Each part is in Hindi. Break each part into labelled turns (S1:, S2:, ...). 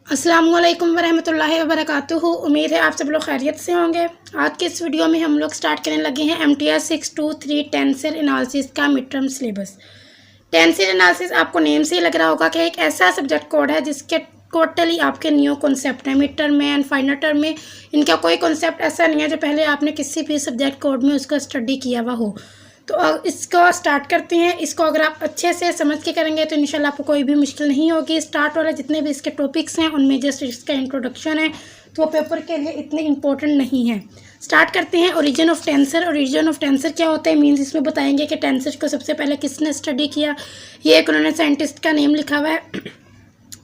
S1: अस्सलाम वालेकुम वरहमतुल्लाहि वबरकातुहू। उम्मीद है आप सब लोग खैरियत से होंगे। आज के इस वीडियो में हम लोग स्टार्ट करने लगे हैं MTR 623 टेंसर एनालिसिस का mid term syllabus. Tensor analysis आपको नेम से ही लग रहा होगा कि एक ऐसा सब्जेक्ट कोड है जिसके टोटली आपके न्यू कॉन्सेप्ट है। मिड टर्म में एंड फाइनल टर्म में इनका कोई कॉन्सेप्ट ऐसा नहीं है जो पहले आपने किसी भी सब्जेक्ट कोड में उसका स्टडी किया हुआ हो। तो इसको स्टार्ट करते हैं। इसको अगर आप अच्छे से समझ के करेंगे तो इंशाल्लाह आपको कोई भी मुश्किल नहीं होगी। स्टार्ट वाले जितने भी इसके टॉपिक्स हैं उनमें जस्ट इसका इंट्रोडक्शन है, तो वो पेपर के लिए इतने इंपॉर्टेंट नहीं है। स्टार्ट करते हैं। Origin of tensor. Origin of tensor क्या होता है मीन्स इसमें बताएंगे कि टेंसर को सबसे पहले किसने स्टडी किया। ये एक उन्होंने साइंटिस्ट का नेम लिखा हुआ है,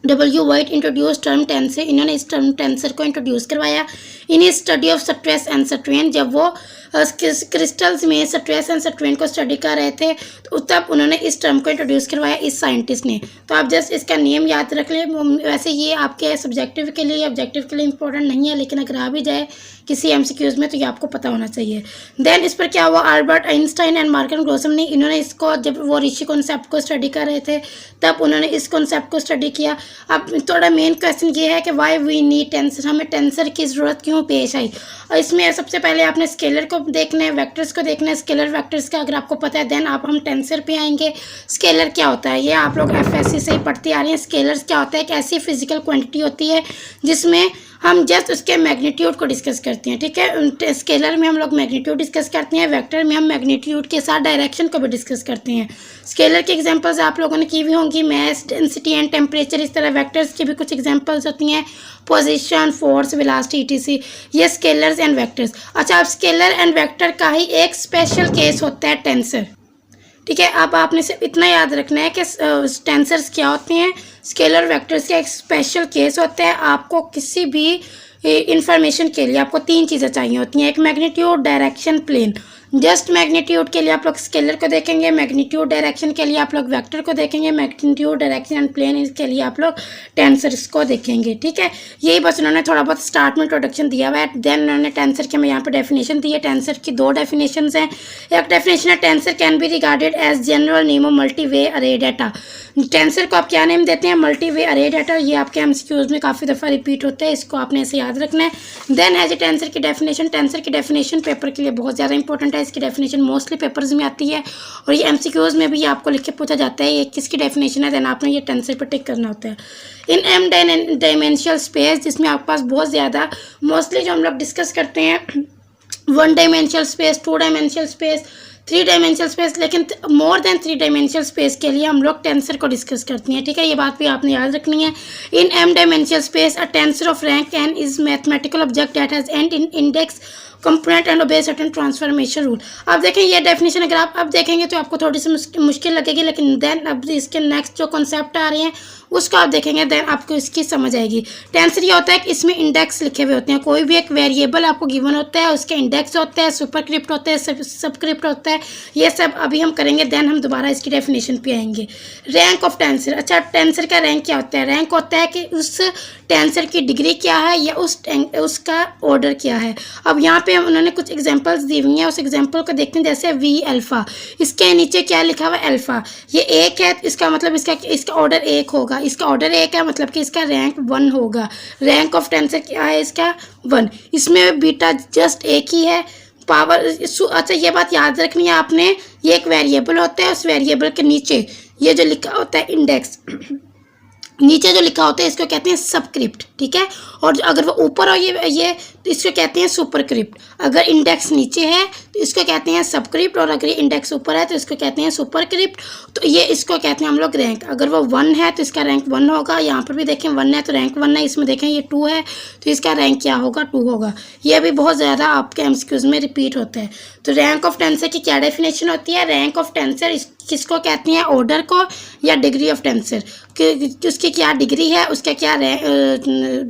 S1: W. White introduce term tensor. इन्होंने इस टर्म टेंसर को इंट्रोड्यूस करवाया in study of stress and strain. जब वो क्रिस्टल्स में स्ट्रेस एंड स्ट्रेन को स्टडी कर रहे थे तो तब उन्होंने इस टर्म को इंट्रोड्यूस करवाया इस साइंटिस्ट ने। तो आप जस्ट इसका नेम याद रख लें। वैसे ये आपके सब्जेक्टिव के लिए ऑब्जेक्टिव के लिए इंपॉर्टेंट नहीं है, लेकिन अगर आ भी जाए किसी MCQs में तो ये आपको पता होना चाहिए। देन इस पर क्या हुआ, अल्बर्ट आइंस्टाइन एंड मार्कन ग्रोसम ने इन्होंने इसको जब वो ऋषि कॉन्सेप्ट को स्टडी कर रहे थे तब उन्होंने इस कॉन्सेप्ट को स्टडी किया। अब थोड़ा मेन क्वेश्चन ये है कि वाई वी नीड टेंसर, हमें टेंसर की ज़रूरत क्यों पेश आई। और इसमें सबसे पहले आपने स्केलर को देखना है, वेक्टर्स को देखना है। स्केलर वेक्टर्स का अगर आपको पता है देन आप हम टेंसर पे आएंगे। स्केलर क्या होता है ये आप लोग FSC से ही पढ़ते आ रहे हैं। स्केलर्स क्या होता है, एक ऐसी फिजिकल क्वांटिटी होती है जिसमें हम जस्ट उसके मैग्नीट्यूड को डिस्कस करते हैं। ठीक है, स्केलर में हम लोग मैग्नीट्यूड डिस्कस करते हैं, वेक्टर में हम मैग्नीट्यूड के साथ डायरेक्शन को भी डिस्कस करते हैं। स्केलर की एग्जांपल्स आप लोगों ने की हुई होंगी, मैस, डेंसिटी एंड टेम्परेचर। इस तरह वेक्टर्स की भी कुछ एग्जांपल्स होती हैं, पोजीशन, फोर्स, वेलोसिटी, ETC। ये स्केलर्स एंड वेक्टर्स। अच्छा, अब स्केलर एंड वेक्टर का ही एक स्पेशल केस होता है टेंसर। ठीक है, अब आपने सिर्फ इतना याद रखना है कि टेंसर्स क्या होते हैं, स्केलर वेक्टर्स का एक स्पेशल केस होता है। आपको किसी भी इंफॉर्मेशन के लिए आपको तीन चीज़ें चाहिए होती हैं, एक magnitude, direction, plane. Just magnitude के लिए आप लोग स्केलर को देखेंगे, मैग्नीट्यूड डायरेक्शन के लिए आप लोग वेक्टर को देखेंगे, मैग्नीट्यूड डायरेक्शन एंड प्लेन इसके लिए आप लोग टेंसर्स को देखेंगे। ठीक है, यही बस उन्होंने थोड़ा बहुत स्टार्ट में इंट्रोडक्शन दिया हुआ है। देन उन्होंने टेंसर के मैं यहाँ पर डेफिनेशन दी है। टेंसर की दो डेफिनेशन हैं। एक डेफिनेशन है tensor can be regarded as general name of multi way array data. Tensor को आप क्या नेम देते हैं, मल्टी वे अरे डाटा। ये आपके MCQs में काफ़ी दफ़ा रिपीट होता है, इसको आपने ऐसे याद रखना है। देन एज ए टेंसर की डेफिनेशन, टेंसर की डेफिनेशन पेपर के लिए बहुत ज़्यादा इंपॉर्टेंट है। इसकी डेफिनेशन मोस्टली पेपर्स में आती है और ये MCQs में भी आपको लिख के पूछा जाता है ये किसकी डेफिनेशन है। देन आपने ये टेंसर पर टिक करना होता है। इन M डायमेंशनल स्पेस, जिसमें आपके पास बहुत ज़्यादा मोस्टली जो हम लोग डिस्कस करते हैं 1 dimensional space, 2 dimensional space, 3 dimensional space, लेकिन मोर देन 3 डायमेंशनल स्पेस के लिए हम लोग टेंसर को डिस्कस करते हैं। ठीक है, ये बात भी आपने याद रखनी है। इन M dimensional space a tensor of rank n is mathematical object that has and in index component and ओबे सर्टेन ट्रांसफॉर्मेशन रूल। अब देखें ये डेफिनेशन अगर आप अब देखेंगे तो आपको थोड़ी सी मुश्किल लगेगी, लेकिन देन अब इसके नेक्स्ट जो कॉन्सेप्ट आ रहे हैं उसको आप देखेंगे देन आपको इसकी समझ आएगी। टेंसर ये होता है कि इसमें इंडेक्स लिखे हुए होते हैं। कोई भी एक वेरिएबल आपको गिवन होता है, उसके इंडेक्स होते हैं, सुपरस्क्रिप्ट होते हैं, सबस्क्रिप्ट होता है। ये सब अभी हम करेंगे, देन हम दोबारा इसकी डेफिनेशन पे आएंगे। Rank of tensor. अच्छा, टेंसर का रैंक क्या होता है, रैंक होता है कि उस टेंसर की डिग्री क्या है या उसका ऑर्डर क्या है। अब यहाँ पे उन्होंने कुछ एग्जांपल्स दी हुई हैं, उस एग्जांपल को देखते हैं। जैसे V अल्फा, इसके नीचे क्या लिखा हुआ है, अल्फा। ये 1 है, इसका मतलब इसका ऑर्डर 1 होगा। इसका ऑर्डर 1 है मतलब कि इसका रैंक 1 होगा। रैंक ऑफ टेंसर क्या है, इसका 1। इसमें बीटा जस्ट 1 ही है। पावर, अच्छा ये बात याद रखनी है आपने, ये एक वेरिएबल होता है, उस वेरिएबल के नीचे ये जो लिखा होता है इंडेक्स, नीचे जो लिखा होता है इसको कहते हैं सबस्क्रिप्ट। ठीक है, और अगर वो ऊपर हो ये तो इसको कहते हैं सुपरस्क्रिप्ट। अगर इंडेक्स नीचे है तो इसको कहते हैं सबस्क्रिप्ट, और अगर इंडेक्स ऊपर है तो इसको कहते हैं सुपरस्क्रिप्ट। तो ये इसको कहते हैं हम लोग रैंक। अगर वो 1 है तो इसका रैंक 1 होगा। यहाँ पर भी देखें 1 है तो रैंक 1 है। इसमें देखें ये 2 है तो इसका रैंक क्या होगा, 2 होगा। ये भी बहुत ज़्यादा आपके MCQs में रिपीट होता है। तो रैंक ऑफ टेंसर की क्या डेफिनेशन होती है, रैंक ऑफ टेंसर किसको कहते हैं, ऑर्डर को या डिग्री ऑफ टेंसर, उसकी क्या डिग्री है, उसका क्या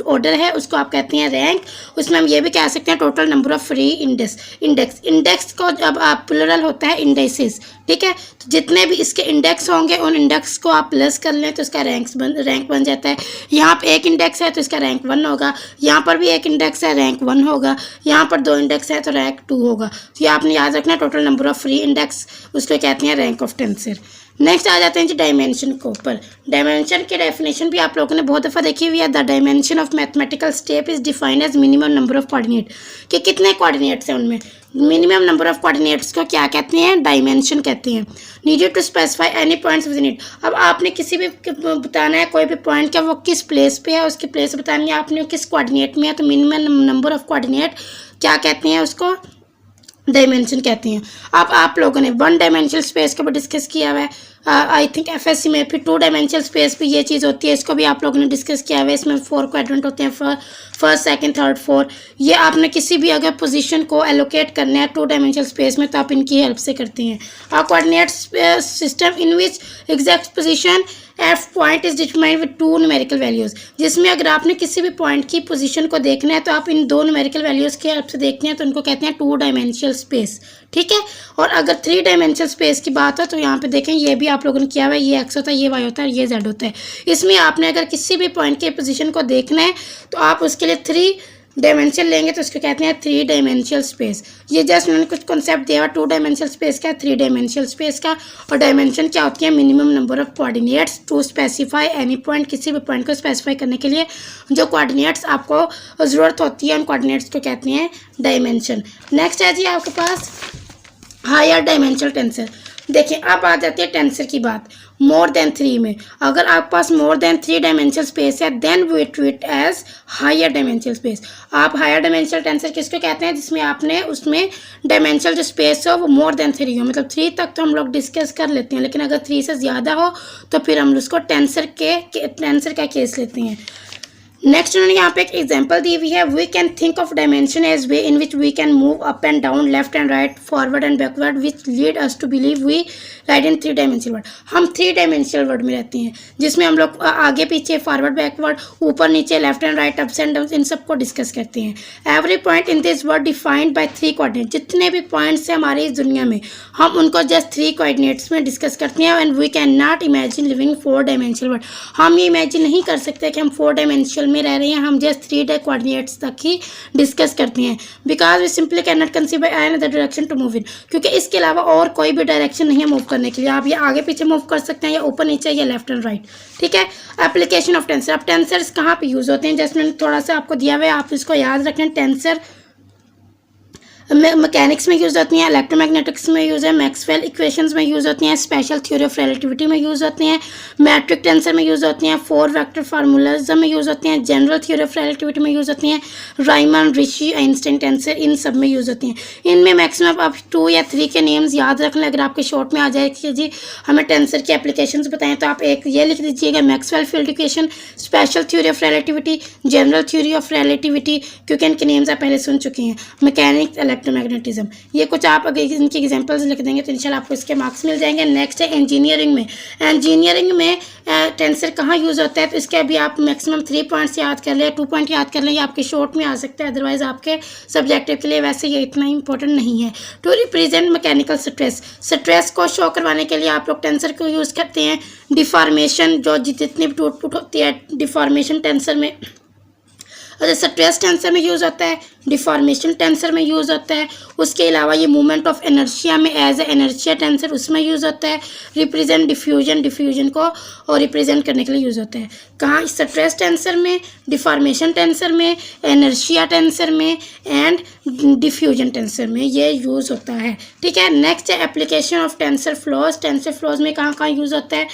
S1: ऑर्डर है, उसको आप कहते हैं रैंक। उसमें हम ये भी कह सकते हैं total number of free index को जब आप प्लुरल होता है इंडेक्सेस। ठीक है, तो जितने भी इसके इंडेक्स होंगे उन इंडेक्स को आप प्लस कर लें तो इसका रैंक बन जाता है। यहाँ पर एक इंडेक्स है तो इसका रैंक 1 होगा, यहाँ पर भी एक इंडेक्स है रैंक 1 होगा, यहाँ पर 2 इंडेक्स है तो रैंक 2 होगा। तो ये आपने याद रखना, total number of free index उसको कहते हैं रैंक ऑफ टेंसर। नेक्स्ट आ जाते हैं जी डायमेंशन के ऊपर। डायमेंशन की डेफिनेशन भी आप लोगों ने बहुत दफ़ा देखी हुई है। The dimension of mathematical step is defined as minimum number of coordinate, कि कितने कोऑर्डिनेट्स हैं उनमें, मिनिमम नंबर ऑफ कोऑर्डिनेट्स को क्या कहते हैं, डायमेंशन कहते हैं। Needed to specify any points within it. अब आपने किसी भी बताना है कोई भी पॉइंट क्या वो किस प्लेस पे है, उसकी प्लेस बतानी है आपने, किस कोऑर्डिनेट में है, तो मिनिमम नंबर ऑफ कोऑर्डिनेट क्या कहते हैं, उसको डायमेंशन कहते हैं। अब आप लोगों ने वन डायमेंशनल स्पेस के ऊपर डिस्कस किया हुआ है। आई थिंक एफएससी में फिर टू डायमेंशनल स्पेस भी ये चीज़ होती है, इसको भी आप लोगों ने डिस्कस किया हुआ है। इसमें 4 क्वाड्रेंट होते हैं, फर्स्ट सेकंड थर्ड फोर्थ। ये आपने किसी भी अगर पोजीशन को एलोकेट करना है टू डायमेंशनल स्पेस में तो आप इनकी हेल्प से करते हैं। Coordinate system in which exact position F point is determined with 2 numerical values, जिसमें अगर आपने किसी भी पॉइंट की पोजीशन को देखना है तो आप इन 2 न्यूमेरिकल वैल्यूज़ की हेल्प से देखते हैं, तो उनको कहते हैं 2 डायमेंशनल स्पेस। ठीक है। और अगर 3 डायमेंशनल स्पेस की बात हो तो यहाँ पे देखें ये भी आप लोगों ने किया हुआ है, ये एक्स होता है, ये वाई होता है, ये जेड होता है। इसमें आपने अगर किसी भी पॉइंट के पोजीशन को देखना है तो आप उसके लिए 3 डायमेंशन लेंगे तो उसको कहते हैं 3 डायमेंशनल स्पेस। ये जस्ट उन्होंने कुछ कॉन्सेप्ट दिया हुआ 2 डायमेंशनल स्पेस का, 3 डायमेंशनल स्पेस का। और डायमेंशन क्या होती है, minimum number of coordinates to specify any point, किसी भी पॉइंट को स्पेसिफाई करने के लिए जो कोऑर्डिनेट्स आपको ज़रूरत होती है उन कोऑर्डिनेट्स को कहते हैं डायमेंशन। नेक्स्ट है जी आपके पास हायर डायमेंशनल टेंसर। देखिए अब आ जाती है टेंसर की बात। मोर देन 3 में अगर आपके पास मोर देन 3 डायमेंशनल स्पेस है then we treat as higher dimensional space. आप हायर डायमेंशनल टेंसर किसको कहते हैं, जिसमें आपने उसमें डायमेंशनल जो स्पेस हो वो मोर देन 3 हो, मतलब 3 तक तो हम लोग डिस्कस कर लेते हैं, लेकिन अगर 3 से ज़्यादा हो तो फिर हम उसको टेंसर का केस लेते हैं। नेक्स्ट उन्होंने यहाँ पे एक एग्जांपल दी हुई है। We can think of dimension as way in which we can move up and down, left and right, forward and backward, which lead us to believe we right in 3 dimensional world. हम 3 डायमेंशनल वर्ड में रहते हैं जिसमें हम लोग आगे पीछे, फॉरवर्ड बैकवर्ड, ऊपर नीचे, left and right, ups and down, इन सबको डिस्कस करते हैं। Every point in this word defined by 3 coordinate. जितने भी पॉइंट्स हैं हमारी इस दुनिया में हम उनको जस्ट 3 कोऑर्डिनेट्स में डिस्कस करते हैं। And we can not imagine living 4 dimensional world. हम ये इमेजिन नहीं कर सकते कि हम 4 डायमेंशनल में रह रहे हैं, हम 3 कोऑर्डिनेट्स तक ही डिस्कस करते हैं। Because we simply can not conceive any other direction to move in, क्योंकि इसके अलावा और कोई भी डायरेक्शन नहीं है मूव करने के लिए। आप ये आगे पीछे मूव कर सकते हैं या ऊपर नीचे या लेफ्ट एंड राइट। ठीक है। Application of tensor. अब टेंसर्स कहाँ पे यूज होते हैं, जैसे मैंने थोड़ा सा आपको दिया हुआ है, आप इसको याद रखें। टेंसर मैकेनिक्स में यूज़ होती हैं, इलेक्ट्रोमैग्नेटिक्स में यूज़ है, मैक्सवेल इक्वेशंस में यूज़ होती हैं, स्पेशल थ्योरी ऑफ रिलेटिविटी में यूज़ होती हैं, मैट्रिक टेंसर में यूज़ होती हैं, 4 वेक्टर फार्मूलाज में यूज़ होती हैं, जनरल थ्योरी ऑफ रिलेटिविटी में यूज़ होती हैं, राइमन, रिशी, आइंस्टाइन टेंसर, इन सब में यूज़ होती हैं। इनमें मैक्सिमम आप 2 या 3 के नेम्स याद रख लें। अगर आपके शॉर्ट में आ जाए कि जी हमें टेंसर की एप्लीकेशंस बताएं तो आप एक ये लिख दीजिएगा, Maxwell field equation, special theory of relativity, general theory of relativity, क्योंकि इनके नेम्स आप पहले सुन चुके हैं, मैकेनिक्स, इलेक्ट्रोमैग्नेटिज्म। ये कुछ आप अगर इनकी एग्जांपल्स लिख देंगे तो इंशाल्लाह आपको इसके मार्क्स मिल जाएंगे। नेक्स्ट है इंजीनियरिंग में। इंजीनियरिंग में टेंसर कहाँ यूज़ होता है, तो इसके अभी आप मैक्सिमम 3 पॉइंट्स याद कर लें, 2 पॉइंट याद कर लें, ये आपके शॉर्ट में आ सकता है, अदरवाइज आपके सब्जेक्टिव के लिए वैसे ये इतना इंपॉर्टेंट नहीं है। To represent mechanical stress, stress को शो करवाने के लिए आप लोग टेंसर को यूज़ करते हैं। डिफॉर्मेशन, जो जितनी भी टूट फूट होती है डिफॉर्मेशन टेंसर में, स्ट्रेस टेंसर में यूज़ होता है, डिफॉर्मेशन टेंसर में यूज़ होता है। उसके अलावा ये मूवमेंट ऑफ एनर्शिया में एज ए एनर्शिया टेंसर उसमें यूज़ होता है। रिप्रेजेंट डिफ्यूजन को और रिप्रेजेंट करने के लिए यूज़ होता है। कहाँ, स्ट्रेस टेंसर में, डिफॉर्मेशन टेंसर में, एनर्शिया टेंसर में एंड डिफ्यूजन टेंसर में ये यूज़ होता है। ठीक है। नेक्स्ट है application of tensor flows. Tensor flows में कहाँ कहाँ यूज़ होता है,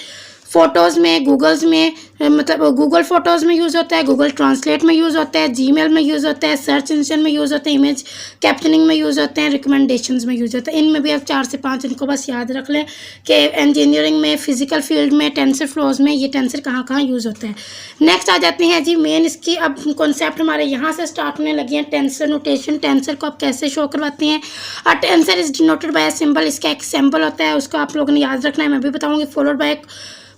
S1: फ़ोटोज़ में, गूगल्स में, मतलब गूगल फ़ोटोज़ में यूज़ होता है, गूगल ट्रांसलेट में यूज़ होता है, जीमेल में यूज़ होता है, सर्च इंजन में यूज़ होता है, इमेज कैप्चरिंग में यूज़ होते हैं, रिकमेंडेशंस में यूज़ होता है। इनमें भी आप 4 से 5 इनको बस याद रख लें कि इंजीनियरिंग में, फिजिकल फील्ड में, टेंसर फ्लोज में ये टेंसर कहाँ कहाँ यूज़ होता है। नेक्स्ट आ जाते हैं जी मेन इसकी, अब कॉन्सेप्ट हमारे यहाँ से स्टार्ट होने लगे हैं। टेंसर नोटेशन, टेंसर को आप कैसे शो करवाते हैं। Tensor is denoted by symbol, इसका एक सिंबल होता है, उसको आप लोगों ने याद रखना है, मैं भी बताऊँगी। Followed by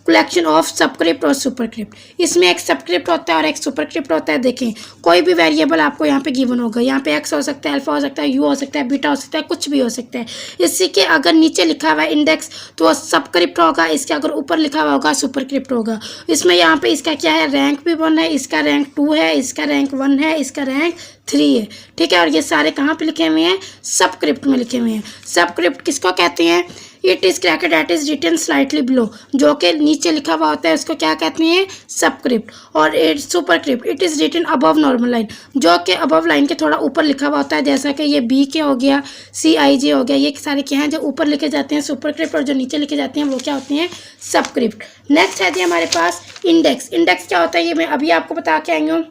S1: collection of subscript और सुपरस्क्रिप्ट। इसमें एक सबस्क्रिप्ट होता है और एक सुपरस्क्रिप्ट होता है। देखें कोई भी वेरिएबल आपको यहाँ पे गिवन होगा, यहाँ पे एक्स हो सकता है, अल्फा हो सकता है, यू हो सकता है, बीटा हो सकता है, कुछ भी हो सकता है। इसी के अगर नीचे लिखा हुआ है इंडेक्स तो वो सबस्क्रिप्ट होगा, इसके अगर ऊपर लिखा हुआ होगा सुपरस्क्रिप्ट होगा। इसमें यहाँ पे इसका क्या है, रैंक भी 1 है, इसका रैंक 2 है, इसका रैंक 1 है, इसका रैंक 3 है। ठीक है। और ये सारे कहाँ पे लिखे हुए हैं, सबस्क्रिप्ट में लिखे हुए हैं। सबस्क्रिप्ट किसको कहते हैं, it is correct that is written slightly below, जो कि नीचे लिखा हुआ होता है उसको क्या कहते हैं, सबस्क्रिप्ट। और it's superscript, it is written above normal line, जो कि अबव लाइन के थोड़ा ऊपर लिखा हुआ होता है, जैसा कि ये बी के हो गया, CIJ हो गया, ये सारे क्या हैं जो ऊपर लिखे जाते हैं सुपरस्क्रिप्ट, और जो नीचे लिखे जाते हैं वो क्या होते हैं, सबस्क्रिप्ट। नेक्स्ट है जी हमारे पास इंडेक्स। इंडेक्स क्या होता है ये मैं अभी आपको बता के आई हूँ।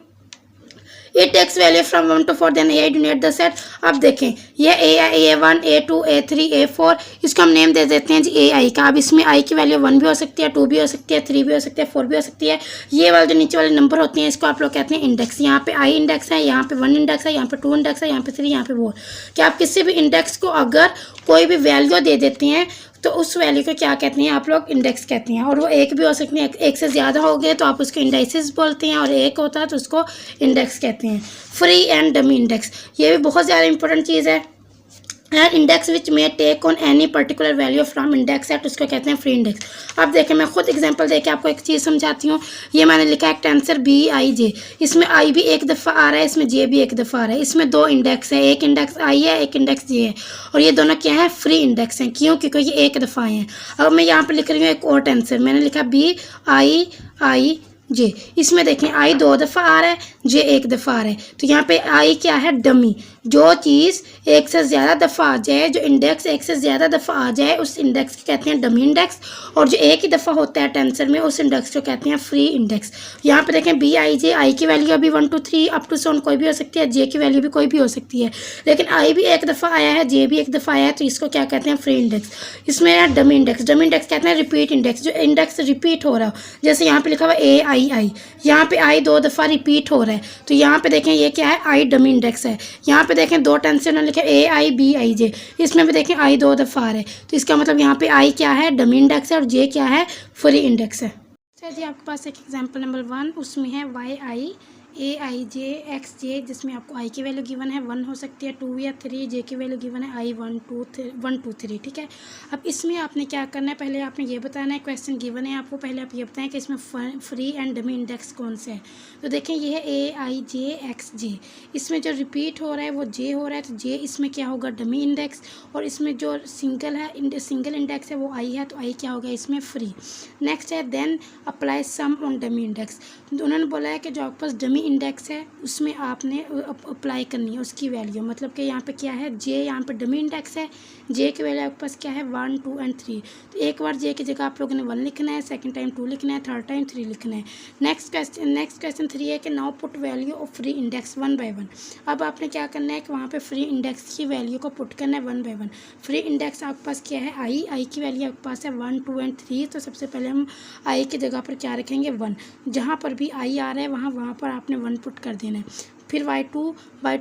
S1: It takes value from 1 to 4 then AI denote the set. अब देखें ये A1 A2 A3 A4, इसको हम नेम दे देते हैं जी AI का। अब इसमें I की वैल्यू 1 भी हो सकती है, 2 भी हो सकती है, 3 भी हो सकती है, 4 भी हो सकती है। ये वाले जो नीचे वाले नंबर होते हैं इसको आप लोग कहते हैं इंडेक्स। यहाँ पे I इंडेक्स है, यहाँ पे 1 इंडेक्स है, यहाँ पे 2 इंडेक्स है, यहाँ पे 3, यहाँ पे 4। कि आप किसी भी इंडेक्स को अगर कोई भी वैल्यू दे देते हैं तो उस वैल्यू को क्या कहते हैं आप लोग, इंडेक्स कहते हैं। और वो एक भी हो सकती है, एक से ज़्यादा हो गए तो आप उसको इंडाइसिस बोलते हैं, और एक होता है तो उसको इंडेक्स कहते हैं। फ्री एंड डमी इंडेक्स, ये भी बहुत ज़्यादा इंपॉर्टेंट चीज़ है। एंड इंडेक्स विच में take on any particular value from index set, उसको कहते हैं फ्री इंडेक्स। अब देखें मैं खुद एग्जांपल देके आपको एक चीज़ समझाती हूँ। ये मैंने लिखा है एक टेंसर BIJ, इसमें I भी एक दफ़ा आ रहा है, इसमें J भी एक दफ़ा आ रहा है। इसमें 2 इंडेक्स है, एक इंडेक्स I है, एक इंडेक्स J है, और ये दोनों क्या है, फ्री इंडेक्स हैं। क्यों? क्योंकि ये एक दफ़ा आए हैं। अब मैं यहाँ पर लिख रही हूँ एक और टेंसर, मैंने लिखा BIJ, इसमें देखें I 2 दफ़ा आ रहा है, J एक दफ़ा आ रहा है। तो यहाँ पे I क्या है, डमी। जो चीज़ एक से ज़्यादा दफ़ा आ जाए, जो इंडेक्स एक से ज़्यादा दफ़ा आ जाए, उस इंडेक्स को कहते हैं डमी इंडेक्स। और जो एक ही दफ़ा होता है टेंसर में, उस इंडेक्स को कहते हैं फ्री इंडेक्स। यहाँ पे देखें BIJ, I की वैल्यू अभी 1 to 3 अप टू 7 कोई भी हो सकती है, J की वैल्यू भी कोई भी हो सकती है, लेकिन I भी एक दफ़ा आया है, J भी एक दफ़ा आया है, तो इसको क्या कहते हैं, फ्री इंडेक्स। इसमें है डमी इंडेक्स। डमी इंडेक्स कहते हैं रिपीट इंडेक्स, जो इंडेक्स रिपीट हो रहा हो। जैसे यहाँ पे लिखा हुआ AII, यहाँ पे I 2 दफ़ा रिपीट हो रहा है, तो यहाँ पे देखें ये क्या है, I डमी इंडेक्स है। यहाँ पे देखें 2 टेंसर ने लिखे AIBIJ, इसमें भी देखें I 2 दफ़ा आ रहा है, तो इसका मतलब यहाँ पे I क्या है, डमी इंडेक्स है, और J क्या है, फ्री इंडेक्स है। अच्छा जी आपके पास एक एग्जांपल नंबर 1, उसमें है YI AIJ XJ, जिसमें आपको I की वैल्यू गिवन है 1 हो सकती है, 2 या 3, J की वैल्यू गिवन है I 1 2 3, ठीक है। अब इसमें आपने क्या करना है, पहले आपने ये बताना है, क्वेश्चन गिवन है आपको, पहले आप ये बताएं कि इसमें फ्री एंड डमी इंडेक्स कौन से है। तो देखें ये है AIJ XJ, इसमें जो रिपीट हो रहा है वो J हो रहा है, तो J इसमें क्या होगा, डमी इंडेक्स। और इसमें जो सिंगल है, सिंगल इंडेक्स है वो I है, तो I क्या होगा इसमें, फ्री। नेक्स्ट है then apply sum on dummy index. उन्होंने बोला है कि जो आपके पास डमी इंडेक्स है उसमें आपने अप्लाई करनी है उसकी वैल्यू, मतलब कि यहाँ पे क्या है, J यहाँ पे डमी इंडेक्स है, J की वैल्यू आपके पास क्या है, 1 2 एंड 3। तो एक बार J की जगह आप लोगों ने 1 लिखना है, सेकंड टाइम 2 लिखना है, थर्ड टाइम 3 लिखना है। नेक्स्ट क्वेश्चन 3 है कि now put value of free index 1 by 1। अब आपने क्या करना है कि वहाँ पे फ्री इंडेक्स की वैल्यू को पुट करना है 1 by 1। फ्री इंडेक्स आपके पास क्या है, I की वैल्यू आपके पास है 1 2 एंड 3, तो सबसे पहले हम I की जगह पर क्या रखेंगे, 1। जहाँ पर भी I आ रहा है वहाँ पर आपने 1 पुट कर देना है। फिर y2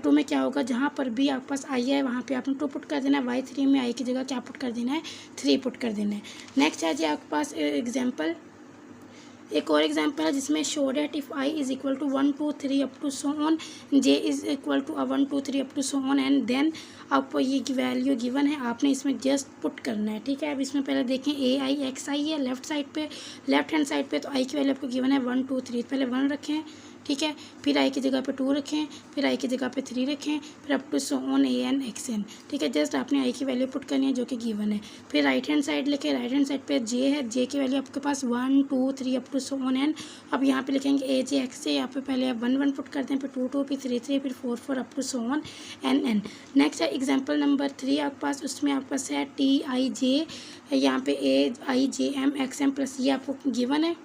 S1: में क्या होगा, जहाँ पर भी आपके पास I है वहाँ पे आपने 2 पुट कर देना है। y3 में I की जगह क्या पुट कर देना है, 3 पुट कर देना है। नेक्स्ट है जी आपके पास एग्जाम्पल, एक और एग्जाम्पल है जिसमें show that if I is equal to 1 2 3 up to so on, J is equal to 1 2 3 up to so on, and then आपको ये वैल्यू गिवन है, आपने इसमें जस्ट पुट करना है, ठीक है। अब इसमें पहले देखें AIXI है लेफ्ट साइड पे, लेफ्ट हैंड साइड पे, तो I की वैल्यू आपको गिवन है 1 2 3, पहले 1 रखें, ठीक है, फिर I की जगह पे 2 रखें, फिर I की जगह पे 3 रखें, फिर up to so on AN XN, ठीक है। जस्ट आपने I की वैल्यू पुट करनी है जो कि गिवन है। फिर राइट हैंड साइड लिखे, राइट हैंड साइड पे J है, J की वैल्यू आपके पास 1 2 3 up to so on N। अब यहाँ पे लिखेंगे AJ XJ, यहाँ पे पहले आप 1 1 पुट करते हैं, फिर 2 2, फिर 3 3, फिर 4 4 up to so on NN। Next है एग्जाम्पल नंबर 3 आपके पास, उसमें आपके पास है TIJ, यहाँ पे AIJM XM प्लस, ये आपको गिवन है,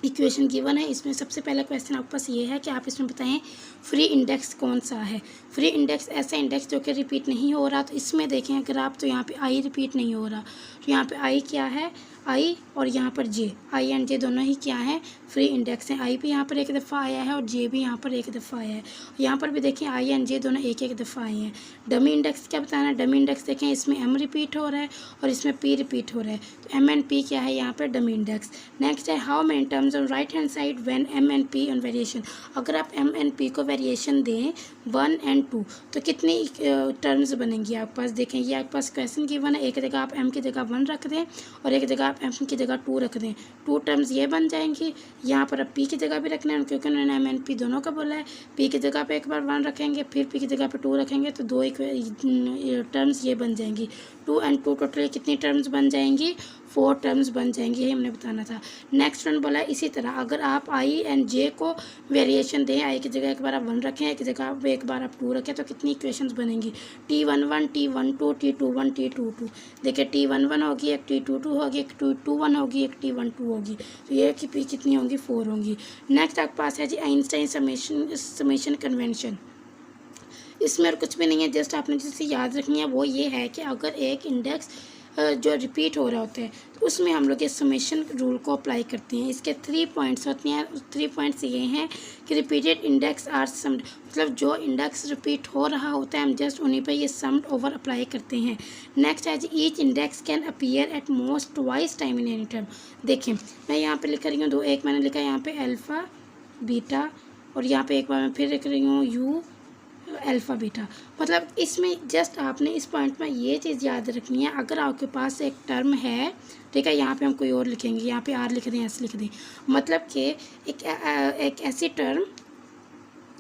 S1: इक्वेशन गिवन है। इसमें सबसे पहला क्वेश्चन आपके पास ये है कि आप इसमें बताएं फ्री इंडेक्स कौन सा है। फ्री इंडेक्स ऐसा इंडेक्स जो कि रिपीट नहीं हो रहा, तो इसमें देखें अगर आप, तो यहाँ पे I रिपीट नहीं हो रहा, तो यहाँ पे I क्या है, I और यहाँ पर J, I एंड J दोनों ही क्या है, फ्री इंडेक्स हैं। I भी यहाँ पर एक दफ़ा आया है और J भी यहाँ पर एक दफ़ा आया है। यहाँ पर भी देखें I एंड J दोनों एक एक दफ़ा आए हैं। डमी इंडेक्स क्या बताना है, डमी इंडेक्स देखें इसमें M रिपीट हो रहा है और इसमें P रिपीट हो रहा है, तो M एंड P क्या है यहाँ पर डमी इंडेक्स। नेक्स्ट है how many terms on right hand side when M and P on variation. अगर आप M एंड P को वेरिएशन दें 1 एंड 2 तो कितनी टर्म्स बनेंगी आपके पास। देखें ये आपके पास क्वेश्चन गिवन है, एक जगह आप M की जगह 1 रख दें और एक जगह आप आप एम की जगह 2 रख दें, 2 टर्म्स ये बन जाएंगी। यहाँ पर अब पी की जगह भी रखना है क्योंकि उन्होंने एम एन पी दोनों का बोला है। पी की जगह पे एक बार 1 रखेंगे, फिर पी की जगह पे 2 रखेंगे, तो 2 टर्म्स ये बन जाएंगी। 2 और 2 टोटल कितनी टर्म्स बन जाएंगी? 4 टर्म्स बन जाएंगी, ये हमने बताना था। नेक्स्ट वन बोला है इसी तरह अगर आप आई एंड जे को वेरिएशन दें, आई की जगह एक बार आप 1 रखें, एक जगह एक बार आप 2 रखें, तो कितनी इक्वेशंस बनेंगी? T11 T12 T21 T22। देखिए T11 होगी, एक T22 होगी, एक T21 होगी, एक T12 होगी, तो ये कितनी होंगी? 4 होंगी। नेक्स्ट आपके पास है जी आइंस्टाइन समेशन कन्वेंशन। इसमें और कुछ भी नहीं है, जस्ट आपने जिसे याद रखनी है वो ये है कि अगर एक इंडेक्स जो रिपीट हो रहा होता है तो उसमें हम लोग ये समेशन रूल को अप्लाई करते हैं। इसके 3 पॉइंट्स होते हैं। 3 पॉइंट्स ये हैं कि रिपीटेड इंडेक्स आर सम्ड, मतलब जो इंडेक्स रिपीट हो रहा होता है हम जस्ट उन्हीं पे ये सम्ड ओवर अप्लाई करते हैं। नेक्स्ट है जी each index can appear at most twice time in any term. देखें मैं यहाँ पे लिख रही हूँ दो, एक मैंने लिखा है यहाँ पे अल्फ़ा बीटा, और यहाँ पे एक बार मैं फिर लिख रही हूँ यू अल्फ़ा बीटा। मतलब इसमें जस्ट आपने इस पॉइंट में ये चीज़ याद रखनी है, अगर आपके पास एक टर्म है, ठीक है, यहाँ पे हम कोई और लिखेंगे, यहाँ पे आर लिख दें, एस लिख दें, मतलब कि एक ऐसी टर्म,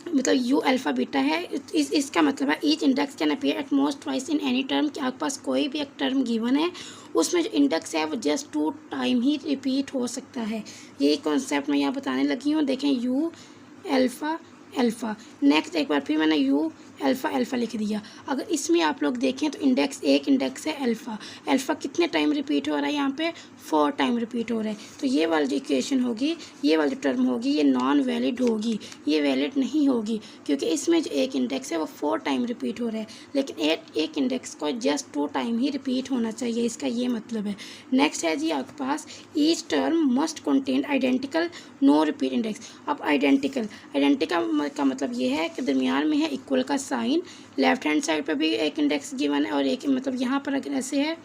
S1: मतलब यू अल्फ़ा बीटा है, इसका मतलब है each index can appear at most twice in any term, कि आपके पास कोई भी एक टर्म गिवन है उसमें जो इंडेक्स है वो जस्ट 2 टाइम ही रिपीट हो सकता है। यही कॉन्सेप्ट मैं यहाँ बताने लगी हूँ। देखें यू अल्फ़ा अल्फ़ा, नेक्स्ट एक बार फिर मैंने यू अल्फ़ा अल्फ़ा लिख दिया। अगर इसमें आप लोग देखें तो एक इंडेक्स है अल्फ़ा, अल्फ़ा कितने टाइम रिपीट हो रहा है? यहाँ पे 4 टाइम रिपीट हो रहा है, तो ये वाली जो इक्वेशन होगी, ये वाली टर्म होगी, ये नॉन वैलिड होगी, ये वैलिड नहीं होगी, क्योंकि इसमें जो एक इंडेक्स है वो 4 टाइम रिपीट हो रहा है, लेकिन एक इंडेक्स को जस्ट 2 टाइम ही रिपीट होना चाहिए, इसका ये मतलब है। नेक्स्ट है जी आपके पास each term must contain identical no repeat index. अब आइडेंटिकल का मतलब ये है कि दरमियान में है इक्वल का साइन, लेफ्ट हैंड साइड पे भी एक इंडेक्स गिवन है, और एक मतलब यहाँ पर अगर ऐसे है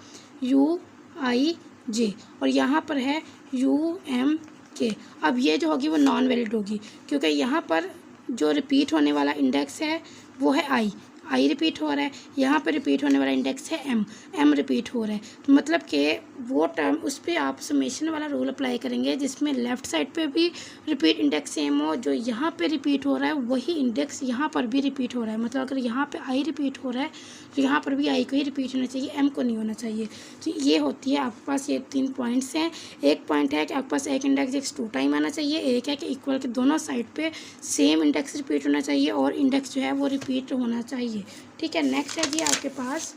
S1: यू आई जे, और यहाँ पर है यू एम के। अब ये जो होगी वो नॉन वैलिड होगी, क्योंकि यहाँ पर जो रिपीट होने वाला इंडेक्स है वो है आई रिपीट हो रहा है, यहाँ पर रिपीट होने वाला इंडेक्स है एम रिपीट हो रहा है, तो मतलब कि वो टर्म उस पर आप समेशन वाला रूल अप्लाई करेंगे जिसमें लेफ़्ट साइड पे भी रिपीट इंडेक्स सेम हो, जो यहाँ पे रिपीट हो रहा है वही इंडेक्स यहाँ पर भी रिपीट हो रहा है। मतलब अगर यहाँ पे आई रिपीट हो रहा है तो यहाँ पर भी आई को ही रिपीट होना चाहिए, एम को नहीं होना चाहिए। तो ये होती है आपके पास ये 3 पॉइंट्स हैं। एक पॉइंट है कि आपके पास एक इंडेक्स 2 टाइम आना चाहिए, एक है कि इक्वल के दोनों साइड पे सेम इंडेक्स रिपीट होना चाहिए और इंडेक्स जो है वो रिपीट होना चाहिए, ठीक है। नेक्स्ट है जी आपके पास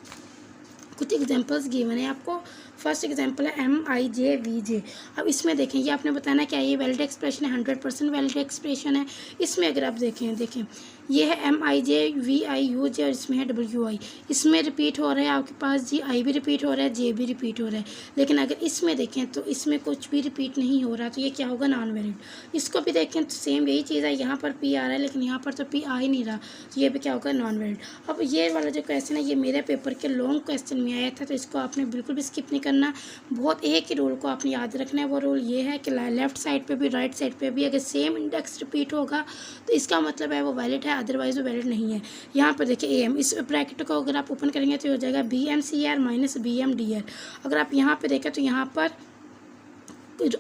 S1: कुछ एग्जांपल्स गिवन है आपको। फर्स्ट एग्जांपल है MIJVJ। अब इसमें देखें ये आपने बताना क्या ये वैलिड एक्सप्रेशन है, 100% वैलिड एक्सप्रेशन है। इसमें अगर आप देखें ये है MIJVIUJ और इसमें है WI। इसमें रिपीट हो रहा है आपके पास जी आई भी रिपीट हो रहा है, जे भी रिपीट हो रहा है, लेकिन अगर इसमें देखें तो इसमें कुछ भी रिपीट नहीं हो रहा, तो ये क्या होगा? Non valid. इसको भी देखें तो सेम यही चीज़ है, यहाँ पर P आ रहा है लेकिन यहाँ पर तो P आ ही नहीं रहा, तो ये भी क्या होगा? Non valid. अब ये वाला जो क्वेश्चन है ये मेरे पेपर के लॉन्ग क्वेश्चन में आया था, तो इसको आपने बिल्कुल भी स्किप नहीं करना। बहुत एक ही रूल को आपने याद रखना है, वो रूल ये है कि लेफ्ट साइड पे भी राइट साइड पे भी अगर सेम इंडेक्स रिपीट होगा तो इसका मतलब है वो वैलिड है, अदरवाइज वो वैलिड नहीं है। यहाँ पर देखिए AM, इस ब्रैकेट को अगर आप ओपन करेंगे तो हो जाएगा BMCR माइनस BMDR। अगर आप यहाँ पे देखें तो यहाँ पर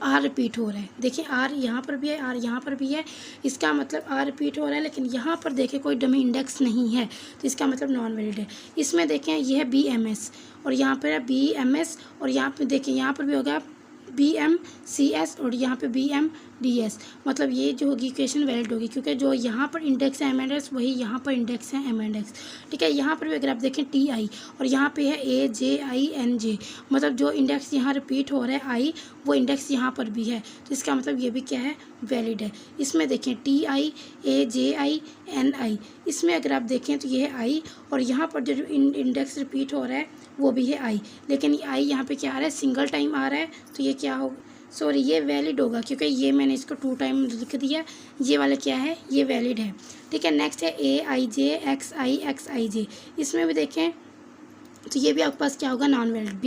S1: आर रिपीट हो रहा है, देखिए आर यहाँ पर भी है, आर यहाँ पर भी है, इसका मतलब आर रिपीट हो रहा है, लेकिन यहाँ पर देखिए कोई डमी इंडेक्स नहीं है, तो इसका मतलब नॉन वैलिड है। इसमें देखें ये है BMS और यहाँ पर है BMS और यहाँ पे देखिए यहाँ पर भी होगा BMCS और यहाँ पे BMDS, मतलब ये जो होगी इक्वेशन वैलिड होगी, क्योंकि जो यहाँ पर इंडेक्स है MNX वही यहाँ पर इंडेक्स है MNX, ठीक है। यहाँ पर भी अगर आप देखें TI और यहाँ पे है AJINJ, मतलब जो इंडेक्स यहाँ रिपीट हो रहा है I वो इंडेक्स यहाँ पर भी है, तो इसका मतलब ये भी क्या है? वैलिड है। इसमें देखें TI AJINI, इसमें अगर आप देखें तो ये है I और यहाँ पर जो इंडेक्स रिपीट हो रहा है वो भी है I, लेकिन I यहाँ पे क्या आ रहा है? सिंगल टाइम आ रहा है, तो ये क्या होगा? सॉरी ये वैलिड होगा, क्योंकि ये मैंने इसको 2 टाइम लिख दिया, ये वाला क्या है? ये वैलिड है, ठीक है। नेक्स्ट है AIJXIXIJ, इसमें भी देखें तो ये भी आपके पास क्या होगा? Non valid.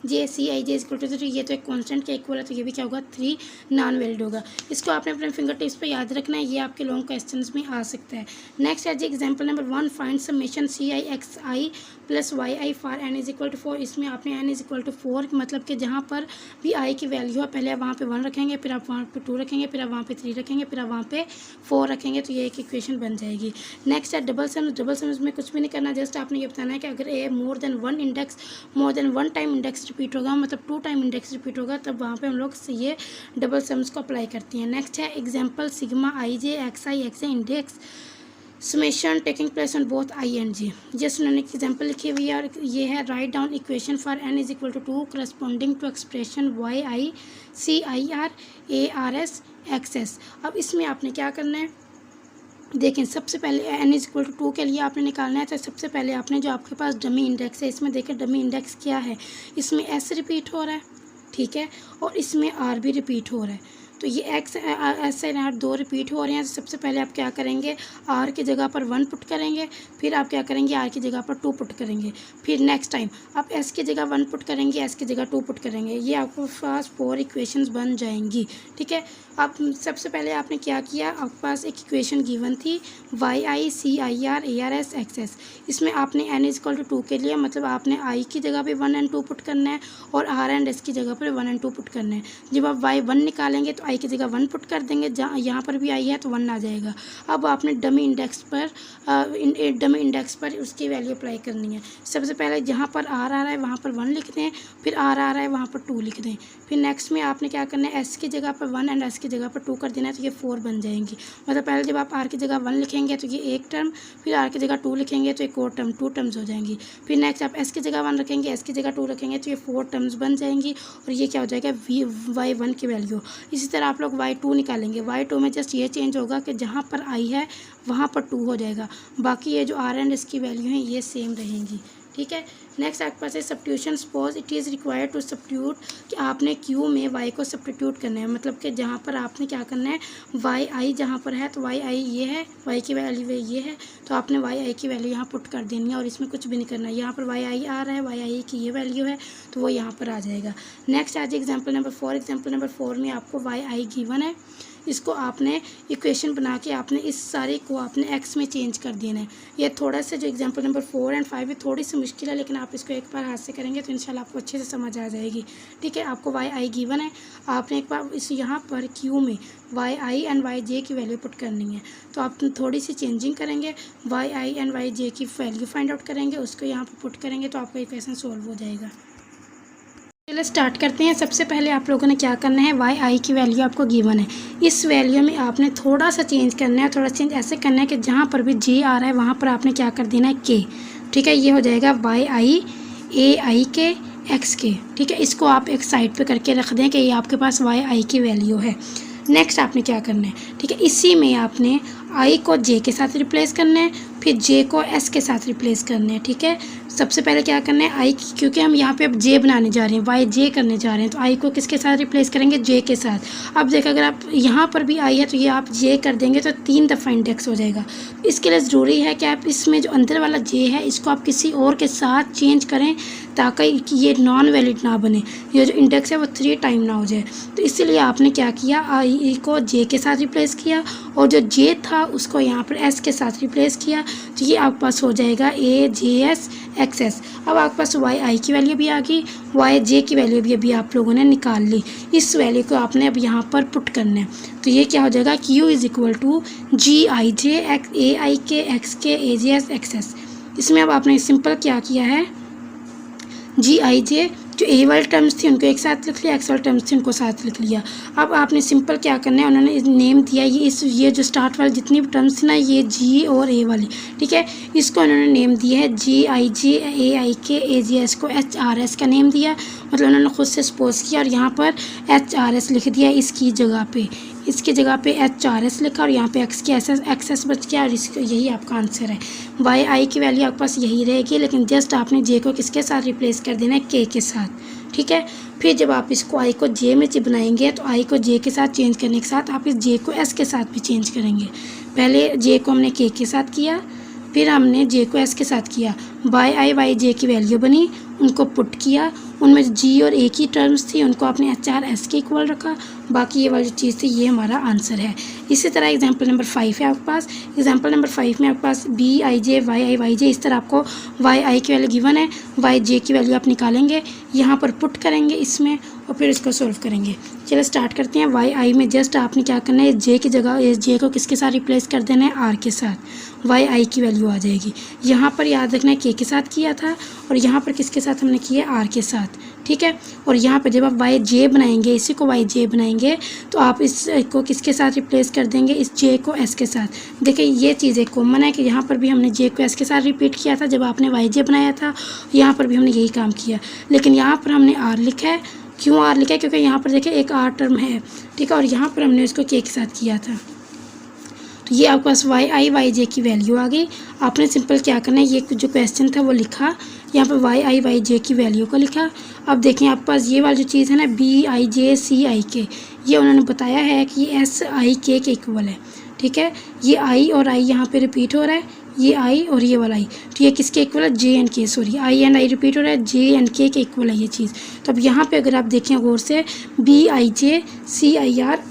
S1: J C I J equal to 3, ये तो एक कॉन्स्टेंट के इक्वल है, तो ये भी क्या होगा 3 नॉन वैलिड होगा। इसको आपने अपने फिंगर टिप्स पर याद रखना है, ये आपके लॉन्ग क्वेश्चन में आ सकता है। नेक्स्ट है जी example number 1, find summation C I X I plus Y I for N is equal to 4। इसमें आपने एन इज इक्वल टू 4 मतलब कि जहाँ पर भी आई की वैल्यू है पहले आप वहाँ पे 1 रखेंगे, फिर आप वहाँ पे 2 रखेंगे, फिर आप वहाँ पे 3 रखेंगे, फिर आप वहाँ पे 4 रखेंगे, तो ये एक इक्वेशन बन जाएगी। नेक्स्ट है डबल सम। डबल सम में कुछ भी नहीं करना, जस्ट आपने ये बताना है कि अगर a more than one time index repeat होगा, मतलब 2 टाइम इंडेक्स रिपीट होगा, तब वहाँ पे हम लोग ये डबल सम्स को अप्लाई करते हैं। नेक्स्ट है example sigma I J X I X index summation taking place on both I and J. Just उन्होंने एग्जाम्पल लिखी हुई है और ये है right down equation for N is equal to 2 corresponding to expression Y I C I R A R S X S. अब इसमें आपने क्या करना है, देखें सबसे पहले एन इज इक्वल टू 2 के लिए आपने निकालना है, तो सबसे पहले आपने जो आपके पास डमी इंडेक्स है इसमें देखें डमी इंडेक्स क्या है, इसमें एस रिपीट हो रहा है, ठीक है, और इसमें आर भी रिपीट हो रहा है। तो ये X S and R 2 repeat हो रहे हैं, तो सबसे पहले आप क्या करेंगे, आर की जगह पर 1 पुट करेंगे, फिर आप क्या करेंगे आर की जगह पर 2 पुट करेंगे, फिर नेक्स्ट टाइम आप एस की जगह 1 पुट करेंगे, एस की जगह 2 पुट करेंगे, ये आपको पास 4 इक्वेशंस बन जाएंगी, ठीक है। अब सबसे पहले आपने क्या किया, आपके पास एक इक्वेशन गिवन थी Y I C I R A R S X S, इसमें आपने एन इज इक्वल टू 2 के लिए मतलब आपने आई की जगह पे 1 एंड 2 पुट करना है और आर एंड एस की जगह पर 1 एंड 2 पुट करना है। जब आप वाई 1 निकालेंगे तो आई की जगह 1 पुट कर देंगे, जहाँ यहाँ पर भी आई है तो 1 आ जाएगा। अब आपने डमी इंडेक्स पर उसकी वैल्यू अप्लाई करनी है। सबसे पहले जहाँ पर आर आ रहा है वहाँ पर 1 लिख दें, फिर आर आ रहा है वहाँ पर 2 लिख दें, फिर नेक्स्ट में आपने क्या करना है एस की जगह पर 1 एंड एस की जगह पर 2 कर देना है, तो ये 4 बन जाएंगी। मतलब पहले जब आप आर की जगह 1 लिखेंगे तो ये एक टर्म, फिर आर की जगह 2 लिखेंगे तो एक और टर्म, 2 टर्म्स हो जाएंगी। फिर नेक्स्ट आप एस की जगह 1 रखेंगे, एस की जगह 2 रखेंगे तो ये 4 टर्म्स बन जाएंगी और ये क्या हो जाएगा वाई 1 की वैल्यू। इसी तरह आप लोग वाई 2 निकालेंगे, वाई 2 में जस्ट ये चेंज होगा कि जहाँ पर आई है वहाँ पर 2 हो जाएगा, बाकी ये जो आर एंड एस की वैल्यू हैं ये सेम रहेंगी, ठीक है। नेक्स्ट आपके पास है substitution. Suppose it is required to substitute, कि आपने क्यू में वाई को सब्स्टिट्यूट करना है, मतलब कि जहाँ पर आपने क्या करना है वाई आई जहाँ पर है तो वाई आई ये है, वाई की वैल्यू ये है, तो आपने वाई आई की वैल्यू यहाँ पुट कर देनी है और इसमें कुछ भी नहीं करना है। यहाँ पर वाई आई आ रहा है, वाई आई की ये वैल्यू है तो वो यहाँ पर आ जाएगा। नेक्स्ट आज एग्जाम्पल नंबर 4। एग्जाम्पल नंबर 4 में आपको वाई आई गिवन है, इसको आपने इक्वेशन बना के आपने इस सारे को आपने एक्स में चेंज कर देना है। ये थोड़ा सा जो एग्जांपल नंबर 4 एंड 5 है थोड़ी सी मुश्किल है, लेकिन आप इसको एक बार हाथ से करेंगे तो इंशाल्लाह आपको अच्छे से समझ आ जाएगी, ठीक है। आपको वाई आई गिवन है, आपने एक बार इस यहाँ पर क्यू में Y I and Y J की वैल्यू पुट करनी है, तो आप थोड़ी सी चेंजिंग करेंगे, Y I and Y J की वैल्यू फाइंड आउट करेंगे, उसको यहाँ पर पुट करेंगे तो आपका इक्वेशन सॉल्व हो जाएगा। चलिए स्टार्ट करते हैं। सबसे पहले आप लोगों ने क्या करना है, वाई आई की वैल्यू आपको गिवन है, इस वैल्यू में आपने थोड़ा सा चेंज करना है। थोड़ा चेंज ऐसे करना है कि जहाँ पर भी जे आ रहा है वहाँ पर आपने क्या कर देना है के, ठीक है। ये हो जाएगा Y I A I K X के, ठीक है। इसको आप एक साइड पे करके रख दें कि ये आपके पास वाई आई की वैल्यू है। नेक्स्ट आपने क्या करना है, ठीक है, इसी में आपने आई को जे के साथ रिप्लेस करना है, फिर जे को एस के साथ रिप्लेस करना है, ठीक है। सबसे पहले क्या करना है आई, क्योंकि हम यहाँ पे अब जे बनाने जा रहे हैं, वाई जे करने जा रहे हैं, तो आई को किसके साथ रिप्लेस करेंगे, जे के साथ। अब देखो अगर आप यहाँ पर भी आई है तो ये आप जे कर देंगे तो 3 दफ़ा इंडेक्स हो जाएगा। इसके लिए ज़रूरी है कि आप इसमें जो अंदर वाला जे है इसको आप किसी और के साथ चेंज करें ताकि ये नॉन वैलिड ना बने, ये जो इंडेक्स है वो 3 टाइम ना हो जाए। तो इसीलिए आपने क्या किया, आई को जे के साथ रिप्लेस किया और जो जे था उसको यहाँ पर एस के साथ रिप्लेस किया, तो ये आपके पास हो जाएगा ए जे एस एक्स एस। अब आपके पास वाई आई की वैल्यू भी आ गई, वाई जे की वैल्यू भी अभी आप लोगों ने निकाल ली। इस वैल्यू को आपने अब यहाँ पर पुट करना है, तो ये क्या हो जाएगा, Q is equal to G I J X A I K X K A J S X S. इसमें अब आपने सिंपल क्या किया है, जी आई जे जो ए वाली टर्म्स थी उनको एक साथ लिख लिया, एक्स वाली टर्म्स थी उनको साथ लिख लिया। अब आपने सिंपल क्या करना है, उन्होंने नेम दिया ये जो स्टार्ट वाली जितनी भी टर्म्स थी ना, ये जी और ए वाली, ठीक है, इसको उन्होंने नेम दिया है जी आई जे ए आई के ए जी एस को एच आर एस का नेम दिया, मतलब उन्होंने खुद से सपोज किया और यहाँ पर एच आर एस लिख दिया इसकी जगह पे, इसकी जगह पे एच आर एस लिखा और यहाँ पे एक्स की एक्सेस बच गया और इसको यही आपका आंसर है। वाई आई की वैल्यू आपके पास यही रहेगी, लेकिन जस्ट आपने जे को किसके साथ रिप्लेस कर देना है, के साथ, ठीक है। फिर जब आप इसको आई को जे में बनाएंगे तो आई को जे के साथ चेंज करने के साथ आप इस जे को एस के साथ भी चेंज करेंगे। पहले जे को हमने के साथ किया, फिर हमने जे को एस के साथ किया, वाई आई वाई जे की वैल्यू बनी, उनको पुट किया, उनमें जी और ए की टर्म्स थी उनको आपने एच आर एस के इक्वल रखा, बाकी ये वाली चीज़ थी, ये हमारा आंसर है। इसी तरह एग्जाम्पल नंबर 5 है आपके पास। एग्जाम्पल नंबर 5 में आपके पास B I J Y I Y J, इस तरह आपको वाई आई की वैल्यू गिवन है, वाई जे की वैल्यू आप निकालेंगे, यहाँ पर पुट करेंगे इसमें और फिर इसको सॉल्व करेंगे। चलो स्टार्ट करते हैं। वाई आई में जस्ट आपने क्या करना है, जे की जगह इस जे को किसके साथ रिप्लेस कर देना है, आर के साथ, वाई आई की वैल्यू आ जाएगी। यहाँ पर याद रखना है के साथ किया था और यहाँ पर किसके साथ हमने किया, आर के साथ, ठीक है। और यहाँ पर जब आप वाई जे बनाएंगे, इसी को वाई जे बनाएंगे तो आप इसको किसके साथ रिप्लेस कर देंगे, इस जे को एस के साथ। देखिए ये चीज़ें कॉमन है कि यहाँ पर भी हमने जे को एस के साथ रिपीट किया था जब आपने वाई जे बनाया था, यहाँ पर भी हमने यही काम किया, लेकिन यहाँ पर हमने आर लिखा है। क्यों आर लिखा है, क्योंकि यहाँ पर देखिए एक आर टर्म है, ठीक है, और यहाँ पर हमने इसको के साथ किया था। तो ये आपके पास वाई आई वाई जे की वैल्यू आ गई। आपने सिंपल क्या करना है, ये जो क्वेश्चन था वो लिखा, यहाँ पर वाई आई वाई जे की वैल्यू को लिखा। अब देखें आपके पास ये वाली जो चीज़ है ना, बी आई जे सी आई के, ये उन्होंने बताया है कि ये एस आई के इक्वल है, ठीक है। ये आई और आई यहाँ पे रिपीट हो रहा है, ये आई और ये वाला आई, तो ये किसके इक्वल है, जे एंड के, sorry I and I repeat हो रहा है, जे एंड के इक्वल है ये चीज़। तो अब यहाँ पे अगर आप देखें गौर से, B I J C I are,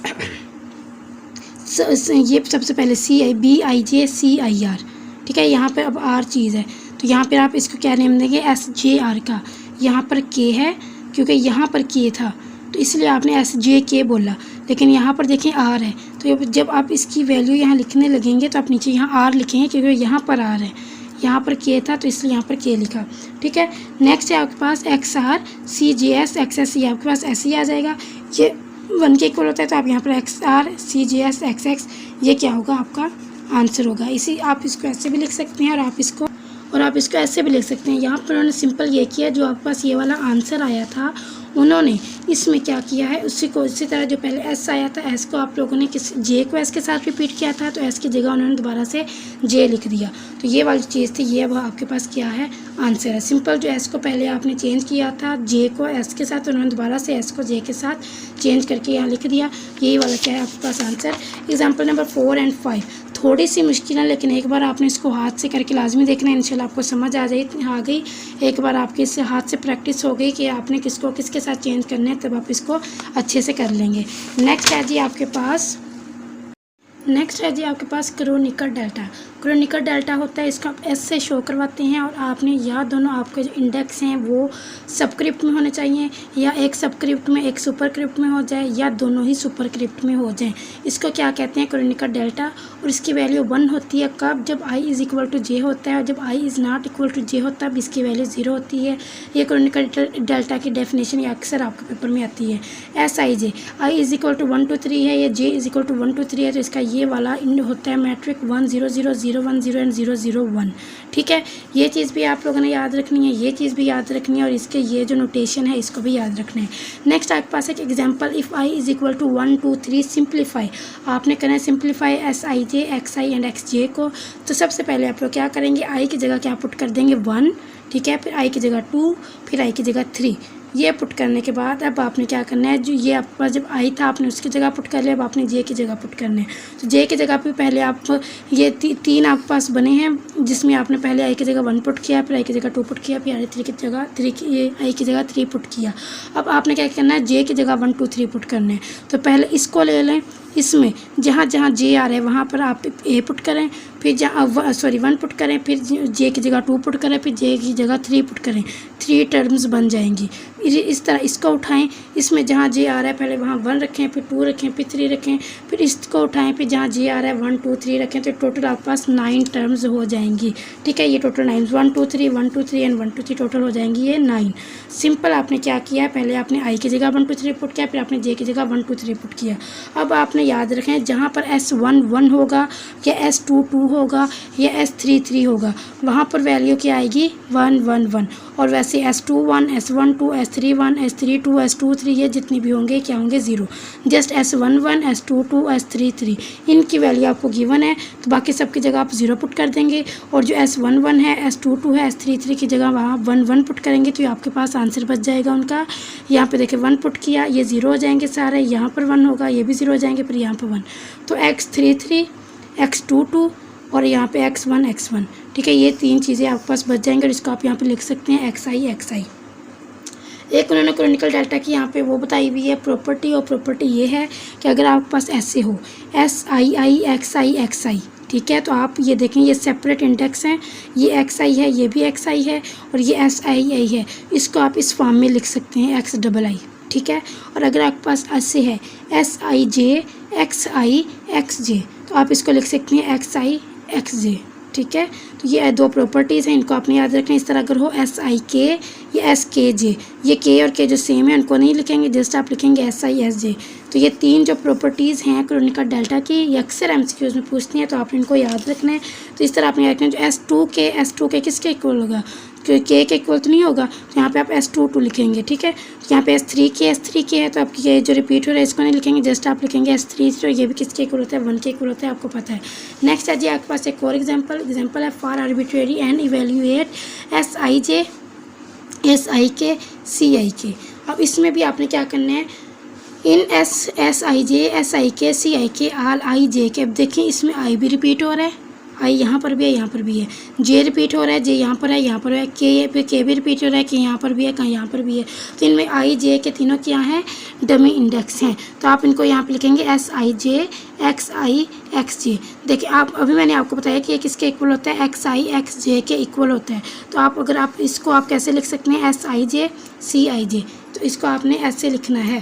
S1: ये सबसे पहले सी आई, B I J C I are, ठीक है। यहाँ पे अब आर चीज़ है तो यहाँ पे आप इसको क्या नेम देंगे, एस जे आर का। यहाँ पर के है क्योंकि यहाँ पर के था तो इसलिए आपने एस जे के बोला, लेकिन यहाँ पर देखें आर है, तो जब आप इसकी वैल्यू यहाँ लिखने लगेंगे तो आप नीचे यहाँ आर लिखेंगे क्योंकि यहाँ पर आर है, यहाँ पर के था तो इसलिए यहाँ पर के लिखा, ठीक है। नेक्स्ट है आपके पास X R C J S X S, ये आपके पास ऐसे ही आ जाएगा, ये 1 के इक्वल होता है तो आप यहाँ पर X R C J S X X, ये क्या होगा, आपका आंसर होगा। इसी आप इसको ऐसे भी लिख सकते हैं और आप इसको ऐसे भी लिख सकते हैं। यहाँ पर उन्होंने सिंपल ये किया, जो आपके पास ये वाला आंसर आया था उन्होंने इसमें क्या किया है, उसी तरह जो पहले एस आया था, एस को आप लोगों ने किस जे को एस के साथ रिपीट किया था तो एस की जगह उन्होंने दोबारा से जे लिख दिया। तो ये वाली चीज़ थी, ये अब आपके पास क्या है, आंसर है। सिंपल जो एस को पहले आपने चेंज किया था जे को एस के साथ, उन्होंने दोबारा से एस को जे के साथ चेंज करके यहाँ लिख दिया, यही वाला क्या है आपके पास आंसर। एग्जाम्पल नंबर 4 और 5 थोड़ी सी मुश्किल है, लेकिन एक बार आपने इसको हाथ से करके लाजमी देखना है, इंशाल्लाह आपको समझ आ गई। एक बार आपके इससे हाथ से प्रैक्टिस हो गई कि आपने किसको किसके साथ चेंज करना है, तब आप इसको अच्छे से कर लेंगे। नेक्स्ट है जी आपके पास क्रोनिकल डेल्टा। क्रोनिकल डेल्टा होता है, इसको आप एस से शो करवाते हैं और आपने या दोनों आपके जो इंडेक्स हैं वो सबक्रिप्ट में होने चाहिए, या एक सबक्रिप्ट में एक सुपरक्रिप्ट में हो जाए, या दोनों ही सुपरक्रिप्ट में हो जाए। इसको क्या कहते हैं, क्रोनिकल डेल्टा। और इसकी वैल्यू 1 होती है कब, जब आई इज़ इक्वल टू जे होता है, और जब I is not equal to जे होता है तब इसकी वैल्यू 0 होती है। ये क्रोनिकल डेल्टा की डेफिनेशन ये अक्सर आपके पेपर में आती है। S I J, I is equal to 1 2 3 है, ये जे इज़ इक्वल टू 1 2 3 है, तो इसका ये वाला होता है मैट्रिक 1 0 0 0 1 0 एंड 0 0 1, ठीक है। ये चीज़ भी आप लोगों ने याद रखनी है, ये चीज़ भी याद रखनी है, और इसके ये जो नोटेशन है इसको भी याद रखना है। नेक्स्ट आपके पास एक example, if I is equal to 1 2 3 simplify, आपने करना है simplify S I J X I and X J को। तो सबसे पहले आप लोग क्या करेंगे, आई की जगह क्या पुट कर देंगे 1, ठीक है, फिर आई की जगह 2, फिर आई की जगह 3। ये पुट करने के बाद अब आपने क्या करना है, जो ये आपके पास जब आई था आपने उसकी जगह पुट कर लिया, अब आपने जे की जगह पुट करना है। तो जे की जगह पे पहले आप ये 3 आपके पास बने हैं, जिसमें आपने पहले आई की जगह 1 पुट किया, फिर आई की जगह 2 पुट किया, फिर आई की जगह 3 पुट किया। अब आपने क्या करना है, जे की जगह 1 2 3 पुट करने हैं। तो पहले इसको ले लें, इसमें जहाँ जहाँ जे आ रहा है वहाँ पर आप ए पुट करें, फिर 1 पुट करें, फिर जे की जगह 2 पुट करें, फिर जे की जगह 3 पुट करें, 3 टर्म्स बन जाएंगी। इस तरह इसको उठाएं, इसमें जहाँ जे आ रहा है पहले वहाँ 1 रखें, फिर 2 रखें, फिर 3 रखें, फिर इसको उठाएं, फिर जहाँ जे आ रहा है 1 2 3 रखें, तो टोटल आपके पास 9 टर्म्स हो जाएंगी, ठीक है। ये टोटल 9 1 2 3 1 2 3 एंड 1 2 3 टोटल हो जाएंगी ये 9। सिंपल आपने क्या किया है, पहले आपने आई की जगह 1 2 3 पुट किया, फिर आपने जे की जगह 1 2 3 पुट किया। अब आपने याद रखें जहाँ पर S1 1 होगा, या S2 2 होगा, या S3 3 होगा, वहाँ पर वैल्यू क्या आएगी 1 1 1। और वैसे S2 1 S1 2 S3 1 S3 2 S2 3 ये जितनी भी होंगे क्या होंगे 0। जस्ट S1 1 S2 2 S3 3 इनकी वैल्यू आपको गिवन है, तो बाकी सबकी जगह आप 0 पुट कर देंगे, और जो S1 1 है S2 2 है S3 3 की जगह वहाँ 1 1 पुट करेंगे, तो आपके पास आंसर बच जाएगा उनका। यहाँ पे देखिए 1 पुट किया, ये 0 हो जाएंगे सारे, यहाँ पर 1 होगा, ये भी 0 हो जाएंगे, फिर यहाँ पर 1, तो X3 3 X2 2 और यहाँ पे X1 X1, ठीक है। ये 3 चीज़ें आपके पास बच जाएंगे और इसको आप यहाँ पे लिख सकते हैं XI XI। एक उन्होंने क्रोनिकल डेल्टा की यहाँ पे वो बताई हुई है प्रॉपर्टी, और प्रॉपर्टी ये है कि अगर आपके पास ऐसे हो SII ठीक है, तो आप ये देखें ये सेपरेट इंडेक्स हैं, ये XI है, ये भी XI है और ये SII है, इसको आप इस फॉर्म में लिख सकते हैं XII, ठीक है। और अगर आपके पास ऐसे है SIJ XI XJ तो आप इसको लिख सकते हैं XI XJ, ठीक है। तो ये दो प्रॉपर्टीज़ हैं, इनको आपने याद रखना। इस तरह अगर हो SIK या SKJ, ये K और K जो सेम है उनको नहीं लिखेंगे, जस्ट आप लिखेंगे SI SJ। तो ये तीन जो प्रॉपर्टीज़ हैं क्रोनिकल डेल्टा की, ये अक्सर MCQs में पूछती हैं, तो आपने इनको याद रखना है। तो इस तरह आपने याद रखना है जो S2K किसके इक्वल होगा, क्योंकि K के इक्वल तो नहीं होगा, तो यहाँ पे आप S22 लिखेंगे, ठीक है। तो यहाँ पे S3K है, तो आप ये जो रिपीट हो रहा है इसको नहीं लिखेंगे, जस्ट आप लिखेंगे S3, तो ये भी किसके इक्वल होता है, 1 के इक्वल होता है, आपको पता है। नेक्स्ट है जी आपके पास एक और एग्जाम्पल है for arbitrary and evaluate SIJ SIK CIK। अब इसमें भी आपने क्या करना है, इन SIJ SIK CIK आल IJ के। अब देखिए इसमें I भी रिपीट हो रहा है, I यहाँ पर भी है, यहाँ पर भी है, J रिपीट हो रहा है, J यहाँ पर है, यहाँ पर है, K भी रिपीट हो रहा है, कि यहाँ पर भी है, कहीं यहाँ पर भी है। तो इनमें I J के तीनों क्या हैं, डमी इंडेक्स हैं, तो आप इनको यहाँ पे लिखेंगे SIJ XI XJ। देखिए आप अभी मैंने आपको बताया कि ये किसके इक्वल होता है, XI XJ के इक्वल होता है। तो आप अगर आप इसको आप कैसे लिख सकते हैं, SIJ CIJ, तो इसको आपने ऐसे लिखना है।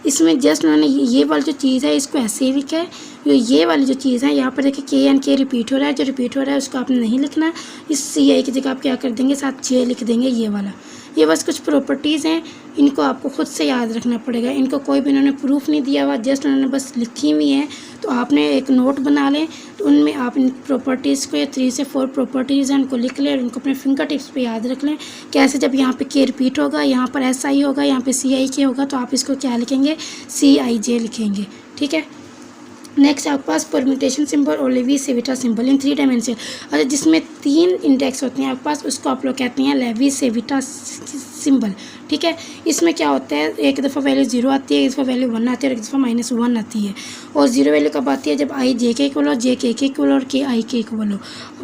S1: इसमें जस्ट उन्होंने ये वाली जो चीज़ है इसको ऐसे ही लिखा है, ये वाली जो चीज़ है यहाँ पर देखिए K एंड K रिपीट हो रहा है, जो रिपीट हो रहा है उसको आपने नहीं लिखना, इस CI की जगह आप क्या कर देंगे, साथ J लिख देंगे, ये वाला। ये बस कुछ प्रॉपर्टीज़ हैं, इनको आपको खुद से याद रखना पड़ेगा, इनको कोई भी उन्होंने प्रूफ नहीं दिया हुआ, जस्ट उन्होंने बस लिखी हुई हैं। तो आपने एक नोट बना लें, तो उनमें आप इन प्रॉपर्टीज़ को, या 3 से 4 प्रॉपर्टीज़ हैं, उनको लिख लें और उनको अपने फिंगर टिप्स पे याद रख लें। कैसे, जब यहाँ पे K रिपीट होगा, यहाँ पर SI होगा, यहाँ पे CIK होगा, तो आप इसको क्या लिखेंगे, CIJ लिखेंगे, ठीक है। नेक्स्ट आपके पास परम्यूटेशन सिंबल और लेवी सेविटा सिंबल इन 3 डायमेंशन, अच्छा जिसमें 3 इंडेक्स होते हैं आपके पास, उसको आप लोग कहते हैं लेवी सेविटा सिंबल, ठीक है। इसमें क्या होता है, एक दफ़ा वैल्यू 0 आती है, एक दफ़ा वैल्यू 1 आती है और एक दफ़ा -1 आती है। और 0 वैल्यू कब आती है, जब I J के इक्वल हो, J K के इक्वल हो और K I के इक्वल हो।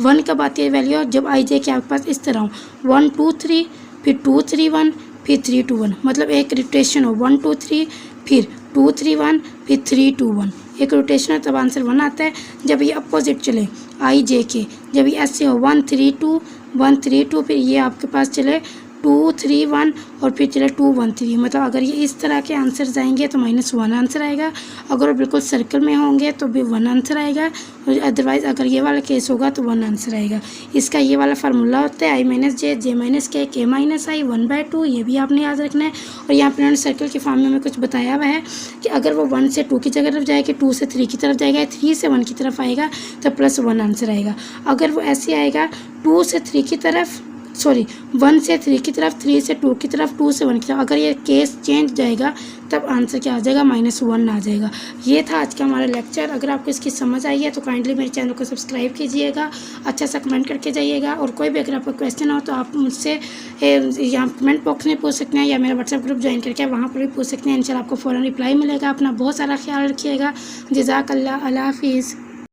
S1: 1 कब आती है वैल्यू, जब I J के आपके पास इस तरह हो, 1 2 3 फिर 2 3 1 फिर 3 2 1, मतलब एक रोटेशन हो 1 2 3 फिर 2 3 1 फिर 3 2 1, एक रोटेशन है, तब आंसर 1 आता है। जब ये अपोजिट चले I J के, जब ये ऐसे हो 1 3 2 1 3 2, फिर ये आपके पास चले 2 3 1 और फिर चले 2 1 3, मतलब अगर ये इस तरह के आंसर आएंगे तो -1 आंसर आएगा, अगर वो बिल्कुल सर्कल में होंगे तो भी 1 आंसर आएगा, और अदरवाइज़ अगर ये वाला केस होगा तो 1 आंसर आएगा। इसका ये वाला फार्मूला होता है I - J J - K K - I 1/2, ये भी आपने याद रखना है। और यहाँ पर उन्होंने सर्कल के फॉर्म में कुछ बताया हुआ है कि अगर वो 1 से 2 की तरफ जाएगा, 2 से 3 की तरफ जाएगा, 3 से 1 की तरफ आएगा तो +1 आंसर आएगा। अगर वो ऐसे आएगा 2 से 3 की तरफ, 1 से 3 की तरफ, 3 से 2 की तरफ, 2 से 1 की तरफ, अगर ये केस चेंज जाएगा तब आंसर क्या आ जाएगा, -1 आ जाएगा। ये था आज का हमारा लेक्चर। अगर आपको इसकी समझ आई है तो काइंडली मेरे चैनल को सब्सक्राइब कीजिएगा, अच्छा सा कमेंट करके जाइएगा, और कोई भी अगर आपका क्वेश्चन हो तो आप मुझसे यहाँ कमेंट बॉक्स में पूछ सकते हैं, या मेरा व्हाट्सएप ग्रुप ज्वाइन करके वहाँ पर भी पूछ सकते हैं। इंशाल्लाह आपको फ़ौरन रिप्लाई मिलेगा। अपना बहुत सारा ख्याल रखिएगा। जज़ाकल्लाह, अल्लाह हाफिज़।